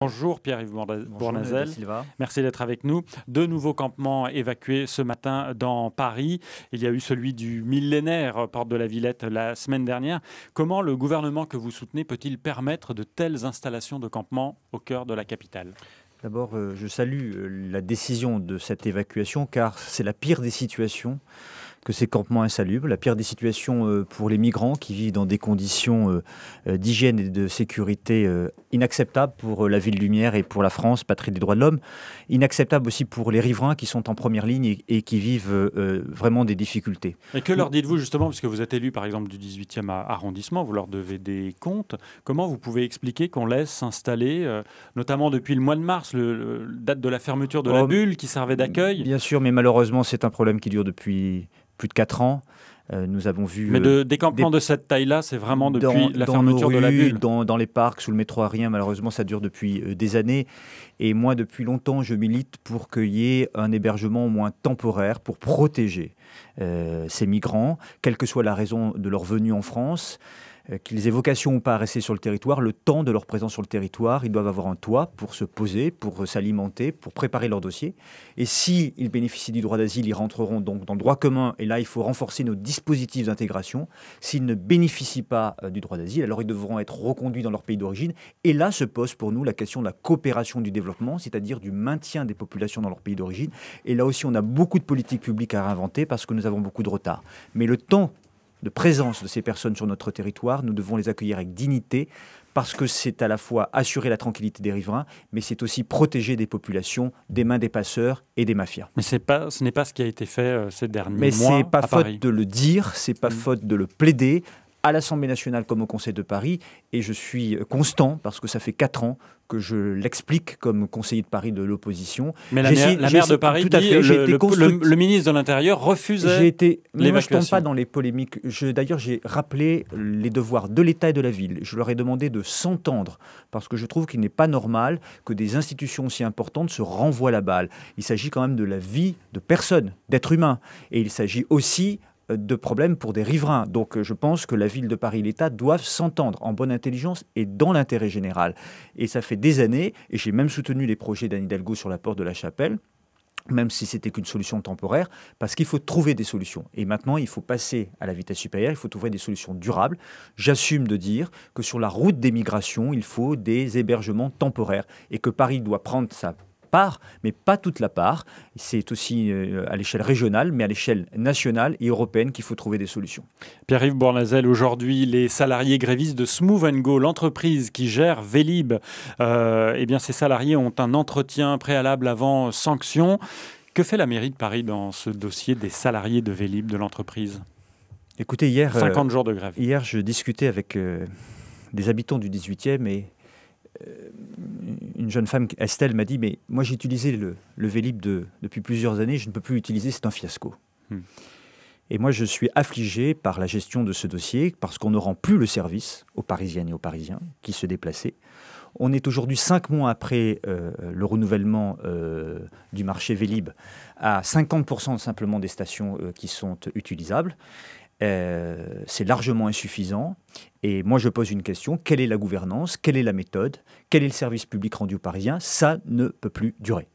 Bonjour Pierre-Yves Bonjour Bournazel, Silva. merci d'être avec nous. Deux nouveaux campements évacués ce matin dans Paris. Il y a eu celui du millénaire porte de la Villette la semaine dernière. Comment le gouvernement que vous soutenez peut-il permettre de telles installations de campement au cœur de la capitale ? D'abord, je salue la décision de cette évacuation car c'est la pire des situations que ces campements insalubres, la pire des situations pour les migrants qui vivent dans des conditions d'hygiène et de sécurité inacceptables pour la ville lumière et pour la France, patrie des droits de l'homme, inacceptables aussi pour les riverains qui sont en première ligne et qui vivent vraiment des difficultés. Et que leur dites-vous justement, puisque vous êtes élu par exemple du 18e arrondissement, vous leur devez des comptes, comment vous pouvez expliquer qu'on laisse s'installer, notamment depuis le mois de mars, date de la fermeture de la bulle qui servait d'accueil ? Bien sûr, mais malheureusement c'est un problème qui dure depuis plus de 4 ans. Nous avons vu... Mais des campements de cette taille-là, c'est vraiment depuis la fermeture de la bulle. Dans les parcs, sous le métro aérien, malheureusement, ça dure depuis des années. Et moi, depuis longtemps, je milite pour qu'il y ait un hébergement au moins temporaire pour protéger ces migrants, quelle que soit la raison de leur venue en France. Qu'ils aient vocation ou pas à rester sur le territoire, le temps de leur présence sur le territoire, ils doivent avoir un toit pour se poser, pour s'alimenter, pour préparer leur dossier. Et s'ils bénéficient du droit d'asile, ils rentreront donc dans le droit commun. Et là, il faut renforcer nos dispositifs d'intégration. S'ils ne bénéficient pas du droit d'asile, alors ils devront être reconduits dans leur pays d'origine. Et là se pose pour nous la question de la coopération du développement, c'est-à-dire du maintien des populations dans leur pays d'origine. Et là aussi, on a beaucoup de politiques publiques à réinventer parce que nous avons beaucoup de retard. Mais le temps de présence de ces personnes sur notre territoire, nous devons les accueillir avec dignité parce que c'est à la fois assurer la tranquillité des riverains, mais c'est aussi protéger des populations des mains des passeurs et des mafias. Mais ce n'est pas ce qui a été fait ces derniers mois mais c'est pas à faute Paris. De le dire, c'est pas faute de le plaider à l'Assemblée nationale comme au Conseil de Paris, et je suis constant parce que ça fait 4 ans que je l'explique comme conseiller de Paris de l'opposition. Mais la maire de Paris dit le ministre de l'Intérieur refusait l'évacuation. Moi, je ne tombe pas dans les polémiques. D'ailleurs, j'ai rappelé les devoirs de l'État et de la ville. Je leur ai demandé de s'entendre parce que je trouve qu'il n'est pas normal que des institutions aussi importantes se renvoient la balle. Il s'agit quand même de la vie de personnes, d'êtres humains. Et il s'agit aussi de problèmes pour des riverains. Donc je pense que la ville de Paris et l'État doivent s'entendre en bonne intelligence et dans l'intérêt général. Et ça fait des années, et j'ai même soutenu les projets d'Anne Hidalgo sur la porte de la Chapelle, même si c'était qu'une solution temporaire, parce qu'il faut trouver des solutions. Et maintenant, il faut passer à la vitesse supérieure, il faut trouver des solutions durables. J'assume de dire que sur la route des migrations, il faut des hébergements temporaires et que Paris doit prendre sa part, mais pas toute la part. C'est aussi à l'échelle régionale, mais à l'échelle nationale et européenne qu'il faut trouver des solutions. Pierre-Yves Bournazel, aujourd'hui, les salariés grévistes de Smooth & Go, l'entreprise qui gère Vélib, eh bien, ces salariés ont un entretien préalable avant sanction. Que fait la mairie de Paris dans ce dossier des salariés de Vélib, de l'entreprise ? Écoutez, hier, 50 jours de grève. Hier, je discutais avec des habitants du 18e et une jeune femme, Estelle, m'a dit « Mais moi, j'ai utilisé le Vélib depuis plusieurs années, je ne peux plus l'utiliser, c'est un fiasco. » Et moi, je suis affligé par la gestion de ce dossier parce qu'on ne rend plus le service aux Parisiennes et aux Parisiens qui se déplaçaient. On est aujourd'hui 5 mois après le renouvellement du marché Vélib à 50% simplement des stations qui sont utilisables. C'est largement insuffisant. Et moi, je pose une question. Quelle est la gouvernance? Quelle est la méthode? Quel est le service public rendu aux Parisiens? Ça ne peut plus durer.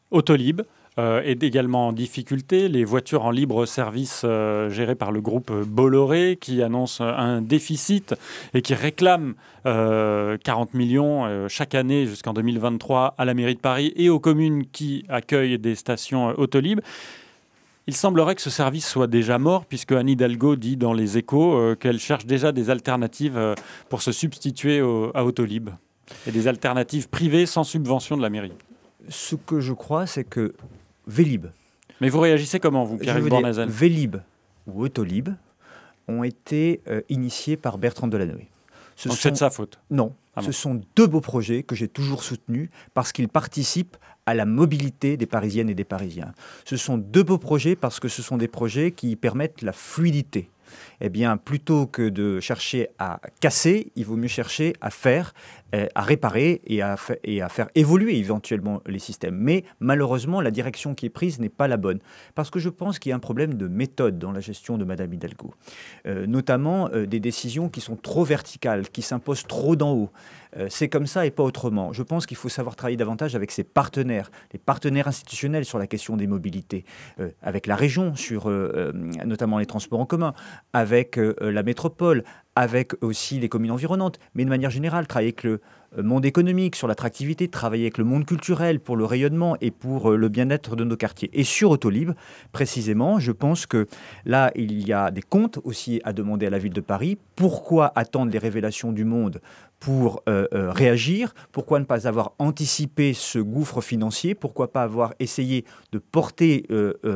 Autolib est également en difficulté. Les voitures en libre service gérées par le groupe Bolloré qui annonce un déficit et qui réclame 40 millions chaque année jusqu'en 2023 à la mairie de Paris et aux communes qui accueillent des stations Autolib. Il semblerait que ce service soit déjà mort, puisque Anne Hidalgo dit dans Les Échos qu'elle cherche déjà des alternatives pour se substituer à Autolib, et des alternatives privées sans subvention de la mairie. Ce que je crois, c'est que Vélib... Mais vous réagissez comment, vous, Pierre-Yves Bournazel ? Vélib ou Autolib ont été initiés par Bertrand Delanoë. Donc c'est de sa faute ? Non. Ce sont 2 beaux projets que j'ai toujours soutenus parce qu'ils participent à la mobilité des Parisiennes et des Parisiens. Ce sont 2 beaux projets parce que ce sont des projets qui permettent la fluidité. Eh bien, plutôt que de chercher à casser, il vaut mieux chercher à faire à réparer et à faire évoluer éventuellement les systèmes. Mais malheureusement, la direction qui est prise n'est pas la bonne. Parce que je pense qu'il y a un problème de méthode dans la gestion de Mme Hidalgo. Notamment des décisions qui sont trop verticales, qui s'imposent trop d'en haut. C'est comme ça et pas autrement. Je pense qu'il faut savoir travailler davantage avec ses partenaires, les partenaires institutionnels sur la question des mobilités, avec la région sur notamment les transports en commun, avec la métropole, avec aussi les communes environnantes, mais de manière générale, travailler avec le monde économique, sur l'attractivité, travailler avec le monde culturel pour le rayonnement et pour le bien-être de nos quartiers. Et sur Autolib, précisément, je pense que là, il y a des comptes aussi à demander à la ville de Paris. Pourquoi attendre les révélations du monde pour réagir? Pourquoi ne pas avoir anticipé ce gouffre financier? Pourquoi pas avoir essayé de porter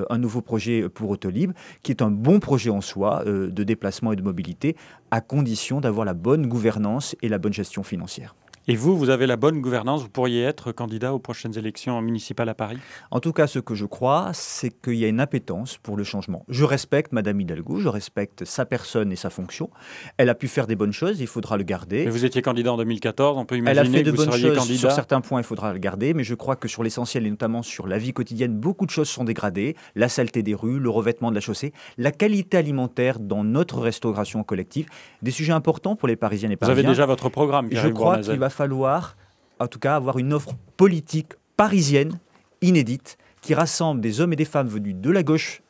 un nouveau projet pour Autolib, qui est un bon projet en soi de déplacement et de mobilité, à condition d'avoir la bonne gouvernance et la bonne gestion financière. Et vous avez la bonne gouvernance, vous pourriez être candidat aux prochaines élections municipales à Paris? En tout cas, ce que je crois, c'est qu'il y a une appétence pour le changement. Je respecte Mme Hidalgo, je respecte sa personne et sa fonction. Elle a pu faire des bonnes choses, il faudra le garder. Mais vous étiez candidat en 2014, on peut imaginer elle a fait de que vous bonnes seriez choses candidat. Sur certains points, il faudra le garder, mais je crois que sur l'essentiel, et notamment sur la vie quotidienne, beaucoup de choses sont dégradées. La saleté des rues, le revêtement de la chaussée, la qualité alimentaire dans notre restauration collective, des sujets importants pour les Parisiennes et Parisiens. Vous avez déjà votre programme, Je crois qu'il va falloir, en tout cas, avoir une offre politique parisienne, inédite, qui rassemble des hommes et des femmes venus de la gauche,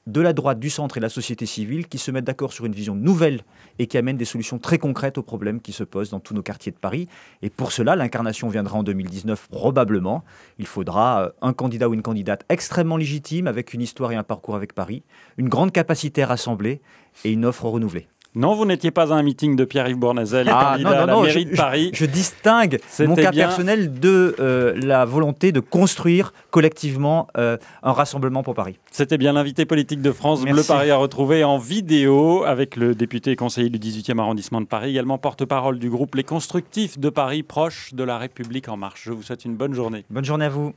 de la droite, du centre et de la société civile, qui se mettent d'accord sur une vision nouvelle et qui amènent des solutions très concrètes aux problèmes qui se posent dans tous nos quartiers de Paris. Et pour cela, l'incarnation viendra en 2019 probablement. Il faudra un candidat ou une candidate extrêmement légitime, avec une histoire et un parcours avec Paris, une grande capacité à rassembler et une offre renouvelée. Non, vous n'étiez pas à un meeting de Pierre-Yves Bournazel, candidat à la mairie de Paris. Je distingue mon cas personnel de la volonté de construire collectivement un rassemblement pour Paris. C'était bien l'invité politique de France Bleu Paris à retrouver en vidéo avec le député et conseiller du 18e arrondissement de Paris, également porte-parole du groupe Les Constructifs de Paris, proche de La République En Marche. Je vous souhaite une bonne journée. Bonne journée à vous.